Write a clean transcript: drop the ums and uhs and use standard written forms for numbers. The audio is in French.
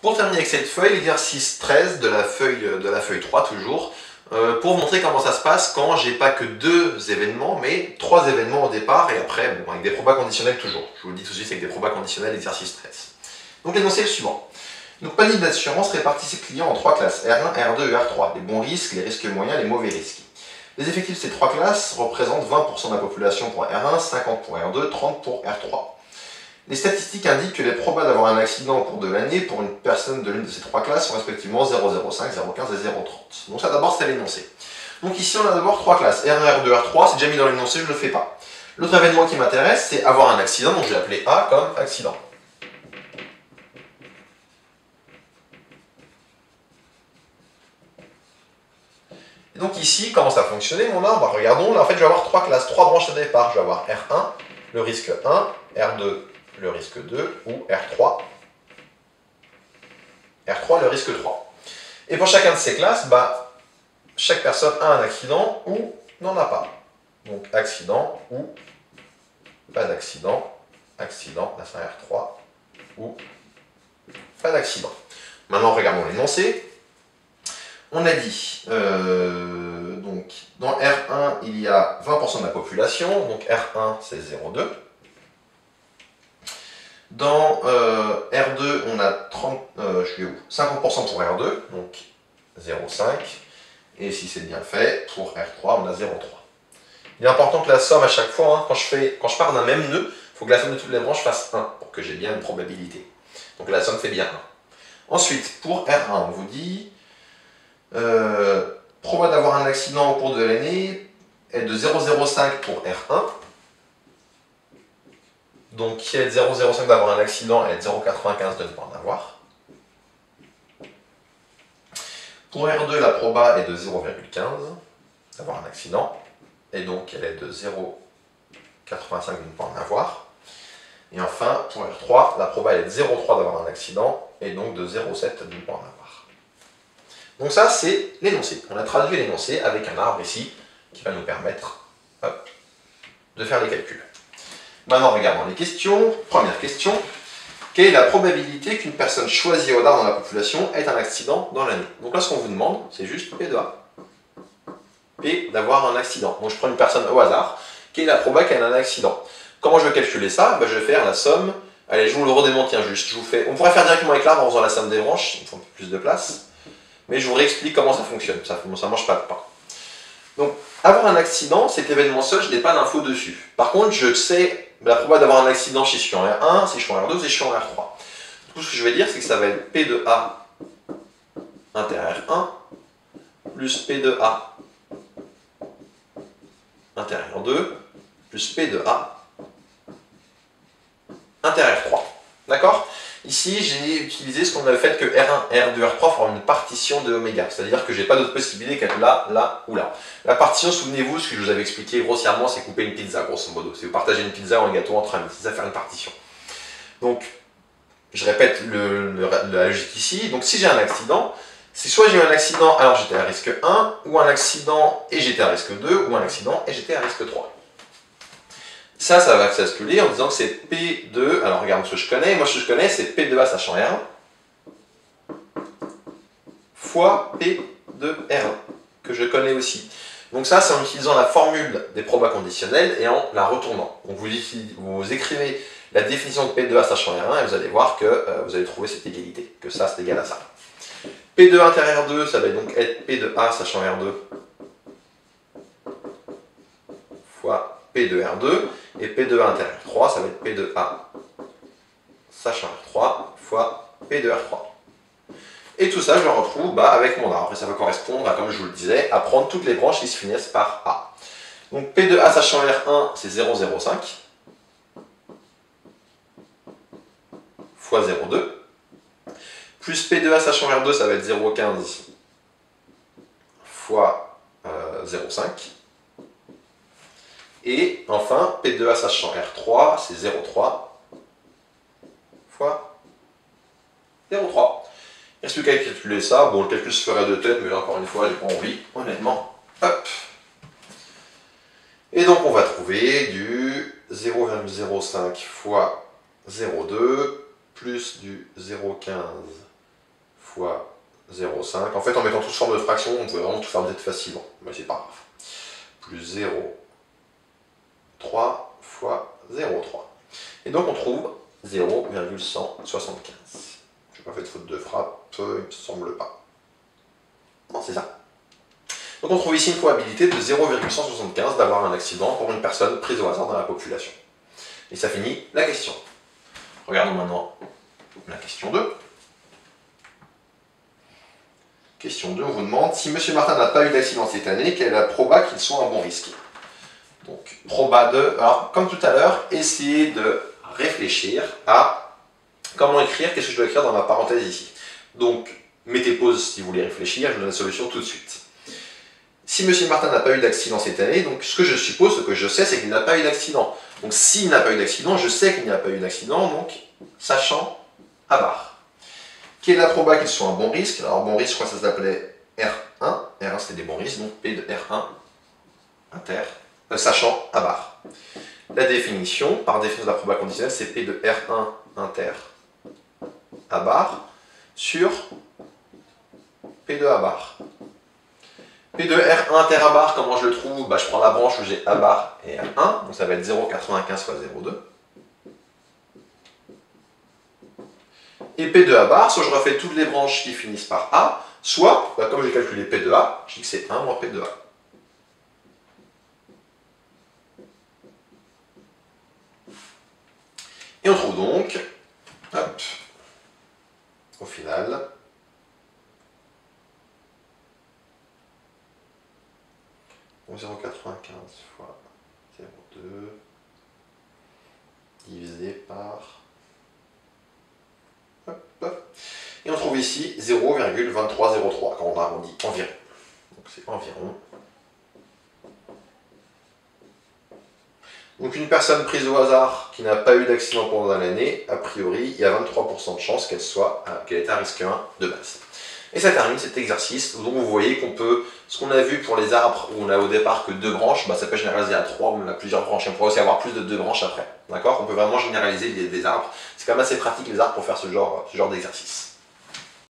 Pour terminer avec cette feuille, l'exercice 13 de la feuille 3 toujours, pour montrer comment ça se passe quand j'ai pas que 2 événements, mais 3 événements au départ et après, bon, avec des probas conditionnels toujours. Je vous le dis tout de suite, avec des probas conditionnels, exercice 13. Donc l'énoncé est le suivant. Une compagnie d'assurance répartit ses clients en 3 classes, R1, R2 et R3, les bons risques, les risques moyens, les mauvais risques. Les effectifs de ces 3 classes représentent 20% de la population pour R1, 50% pour R2, 30% pour R3. Les statistiques indiquent que les probas d'avoir un accident au cours de l'année pour une personne de l'une de ces 3 classes sont respectivement 0,05, 0,15 et 0,30. Donc ça d'abord c'est l'énoncé. Donc ici on a d'abord 3 classes, R1, R2, R3, c'est déjà mis dans l'énoncé, je ne le fais pas. L'autre événement qui m'intéresse c'est avoir un accident, donc je vais appeler A comme accident. Et donc ici, comment ça a fonctionné mon arbre? Regardons, là en fait je vais avoir 3 classes, 3 branches de départ. Je vais avoir R1, le risque 1, R2, le risque 2, ou R3, le risque 3. Et pour chacun de ces classes, chaque personne a un accident ou n'en a pas. Donc accident ou pas d'accident, accident, là c'est un R3, ou pas d'accident. Maintenant regardons l'énoncé. On a dit, donc dans R1 il y a 20% de la population, donc R1 c'est 0,2. Dans R2, on a 50% pour R2, donc 0,5. Et si c'est bien fait, pour R3, on a 0,3. Il est important que la somme à chaque fois, quand je pars d'un même nœud, il faut que la somme de toutes les branches fasse 1, pour que j'ai bien une probabilité. Donc la somme fait bien 1. Ensuite, pour R1, on vous dit, proba d'avoir un accident au cours de l'année est de 0,05 pour R1. Donc, qui est de 0,05 d'avoir un accident et de 0,95 de ne pas en avoir. Pour R2, la proba est de 0,15 d'avoir un accident. Et donc, elle est de 0,85 de ne pas en avoir. Et enfin, pour R3, la proba est de 0,3 d'avoir un accident. Et donc de 0,7 de ne pas en avoir. Donc ça, c'est l'énoncé. On a traduit l'énoncé avec un arbre ici qui va nous permettre de faire les calculs. Maintenant, regardons les questions. Première question. Quelle est la probabilité qu'une personne choisie au hasard dans la population ait un accident dans l'année? Donc là, ce qu'on vous demande, c'est juste P de A. P d'avoir un accident. Donc je prends une personne au hasard. Quelle est la probabilité qu'elle ait un accident? Comment je vais calculer ça? Je vais faire la somme. Allez, je vous le redémonte, tiens, juste. On pourrait faire directement avec l'arbre en faisant la somme des branches. Il faut un peu plus de place. Mais je vous réexplique comment ça fonctionne. Ça ne mange pas de pain. Donc, avoir un accident, cet événement seul, je n'ai pas d'infos dessus. Par contre, je sais la probabilité d'avoir un accident si je suis en R1, si je suis en R2, si je suis en R3. Tout ce que je vais dire, c'est que ça va être P de A inter R1 plus P de A inter R2 plus P de A inter R3. D'accord? Ici, j'ai utilisé ce qu'on avait fait que R1, R2, R3 forment une partition de oméga. C'est-à-dire que je n'ai pas d'autre possibilité qu'être là, là ou là. La partition, souvenez-vous, ce que je vous avais expliqué grossièrement, c'est couper une pizza, grosso modo. C'est vous partagez une pizza ou un gâteau entre amis. C'est ça faire une partition. Donc, je répète la logique ici. Donc, si j'ai un accident, c'est soit j'ai eu un accident alors j'étais à risque 1, ou un accident et j'étais à risque 2, ou un accident et j'étais à risque 3. Ça va basculer en disant que c'est P2, alors regarde ce que je connais, moi ce que je connais c'est P2A sachant R1 fois P2R1, que je connais aussi. Donc ça c'est en utilisant la formule des probas conditionnels et en la retournant. Donc vous écrivez la définition de P2A sachant R1 et vous allez voir que vous allez trouver cette égalité, que ça c'est égal à ça. P2 inter R2, ça va donc être P2A sachant R2 fois P2R2, et P2A inter R3, ça va être P2A sachant R3 fois P2R3. Et tout ça, je le retrouve avec mon arbre, et ça va correspondre à, comme je vous le disais, à prendre toutes les branches qui se finissent par A. Donc P2A sachant R1, c'est 0,05 fois 0,2, plus P2A sachant R2, ça va être 0,15 fois 0,5. Et enfin, P2A sachant R3, c'est 0,3 fois 0,3. Il ne reste plus qu'à calculer ça. Bon, le calcul se ferait de tête, mais encore une fois, j'ai pas envie, honnêtement. Hop. Et donc, on va trouver du 0,05 fois 0,2 plus du 0,15 fois 0,5. En fait, en mettant tout sous forme de fraction, on pouvait vraiment tout faire z facilement. Mais c'est pas grave. Plus 0,3 fois 0,3. Et donc on trouve 0,175. Je n'ai pas fait de faute de frappe, il me semble pas. Non, c'est ça. Donc on trouve ici une probabilité de 0,175 d'avoir un accident pour une personne prise au hasard dans la population. Et ça finit la question. Regardons maintenant la question 2. Question 2, on vous demande si M. Martin n'a pas eu d'accident cette année, quelle est la proba qu'il soit un bon risque? Donc, proba 2, alors comme tout à l'heure, essayez de réfléchir à comment écrire, qu'est-ce que je dois écrire dans ma parenthèse ici. Donc, mettez pause si vous voulez réfléchir, je vous donne la solution tout de suite. Si M. Martin n'a pas eu d'accident cette année, donc ce que je suppose, ce que je sais, c'est qu'il n'a pas eu d'accident. Donc s'il n'a pas eu d'accident, je sais qu'il n'y a pas eu d'accident, donc sachant à barre. Quelle est la proba qu'il soit un bon risque? Alors bon risque, je crois que ça s'appelait R1. R1 c'était des bons risques, donc P de R1 inter, sachant à barre. La définition, par définition de la proba conditionnelle, c'est P de R1 inter à barre sur P de A barre. P de R1 inter à barre, comment je le trouve? Je prends la branche où j'ai A barre et R1, donc ça va être 0,95 fois 0,2. Et P de A barre, soit je refais toutes les branches qui finissent par A, soit, comme j'ai calculé P de A, je dis que c'est 1 moins P de A. Et on trouve donc, hop, au final, donc 0,95 fois 0,2 divisé par... Et on trouve ici 0,2303 quand on arrondit environ. Donc c'est environ. Donc une personne prise au hasard qui n'a pas eu d'accident pendant l'année, a priori, il y a 23% de chance qu'elle ait un risque 1 de base. Et ça termine cet exercice. Donc vous voyez qu'on peut, ce qu'on a vu pour les arbres où on a au départ que 2 branches, ça peut généraliser à 3 ou on a plusieurs branches. Et on pourrait aussi avoir plus de 2 branches après. D'accord? On peut vraiment généraliser des arbres. C'est quand même assez pratique les arbres pour faire ce genre d'exercice.